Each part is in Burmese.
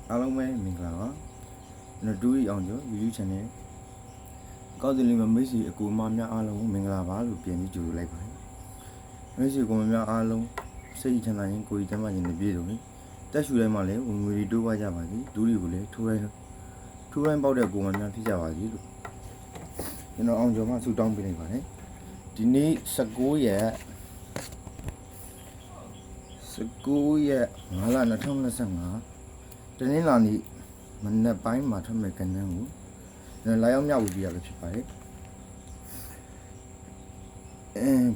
အားလုံးပဲမင်္ဂလာပါကျွန်တော်ဒူရီအောင်ကျော် YouTube channel ကောက်တင်လေးမှာမိတ်ဆွေအကူအမများအားလုံးမင်္ဂလာပါလို့ပြန်ပြီးကြိုဆိုလိုက်ပါတယ်မိတ်ဆွေကိုမများအားလုံးစိတ်ချမ်းသာရင်ကိုယ်ကြီးချမ်းသာခြင်းနဲ့ပြည့်စုံနေတက်ရှူတိုင်းမှာလည်းဝင်ငွေတွေတိုးပွားကြပါစေဒူရီကိုလည်းထိုးတိုင်းပေါက်တဲ့ကိုယ်မများဖြစ်ကြပါစေလို့ကျွန်တော်အောင်ကျော်မှဆုတောင်းပေးလိုက်ပါတယ်ဒီနေ့19ရက်5လ2025တနင်္လာနေ့မနက်ပိုင်းမှာထွက်မဲ့ကဏ္ဍကိုကျွန်တော်လာရောက်မြဝေပြရပဲဖြစ်ပါတယ်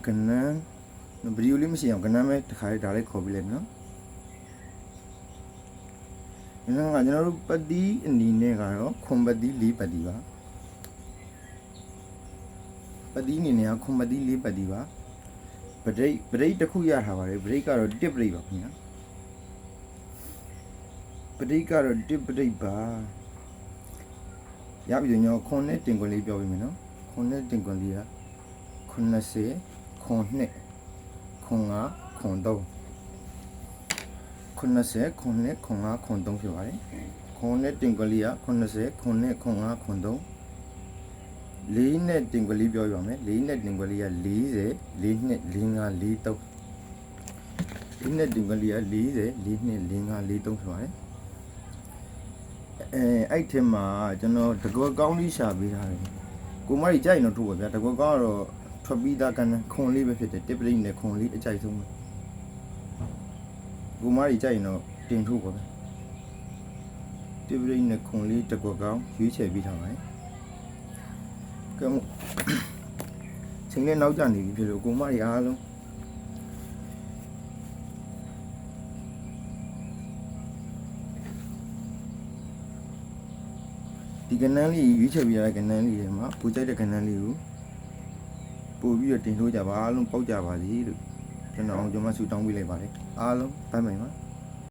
ကဏ္ဍဗီဒီယိုလေးမရှိအောင်ကဏ္ဍမဲ့တစ်ခါလေးဒါလေးခေါ်ပြလိုက်နော်ကျွန်တော်တို့ပတိအနေနဲ့ကတော့ခွန်ပတိ၄ပတိပါပတိအနေနဲ့ကခွန်ပတိ၄ပတိပါပရိတ်တစ်ခုရထားပါတယ်ပရိတ်ကတော့တစ်ပရိတ်ပါခင်ဗျာပရိတ်ကတော့တစ်ပရိတ်ပါရပြီဆိုတော့ခွန်နဲ့တင်ခွန်လေးပြောပြမယ်နော်ခွန်နဲ့တင်ခွန်လေးက90ခွန်2ခွန်5ခွန်3 90ခွန်2ခွန်5ခွန်3ဖြစ်ပါတယ်ခွန်နဲ့တင်ခွန်လေးက90ခွန်2ခွန်5ခွန်3လေးနဲ့တင်ခွန်လေးပြောပြပါမယ်လေးနဲ့တင်ခွန်လေးက40 4နှစ်5 4 3လေးနဲ့တင်ခွန်လေးက40 4နှစ်5 4 3ဖြစ်ပါတယ်အဲ့ထင်မှာကျွန်တော်တကွက်ကောင်းလေးရှာပေးထားတယ်ကိုမကြီးကြိုက်တော့ထိုးပါဗျာတကွက်ကောင်းတော့ထွက်ပြီးသားကန်ခွန်လေးပဲဖြစ်တယ်တစ်ပရိတ်နဲ့ခွန်လေးအကြိုက်ဆုံးပဲကိုမကြီးကြိုက်တော့တင်ထိုးပါဗျာတစ်ပရိတ်နဲ့ခွန်လေးတကွက်ကောင်းရွေးချယ်ပြီးထားပါတယ်ကဲချိန်နဲ့နောက်ကျနေပြီဖြစ်လို့ကိုမကြီးအားလုံးဒီကဏ္ဍလေးရွေးချယ်ပြရတဲ့ကဏ္ဍလေးတွေမှာပူကြိုက်တဲ့ကဏ္ဍလေးကိုပို့ပြီးတော့တင်ထိုးကြပါအားလုံးပေါက်ကြပါစေလို့ကျွန်တော်အောင်ကျွန်မဆုတောင်းပေးလိုက်ပါတယ်အားလုံးဘိုင်ဘိုင်ပါ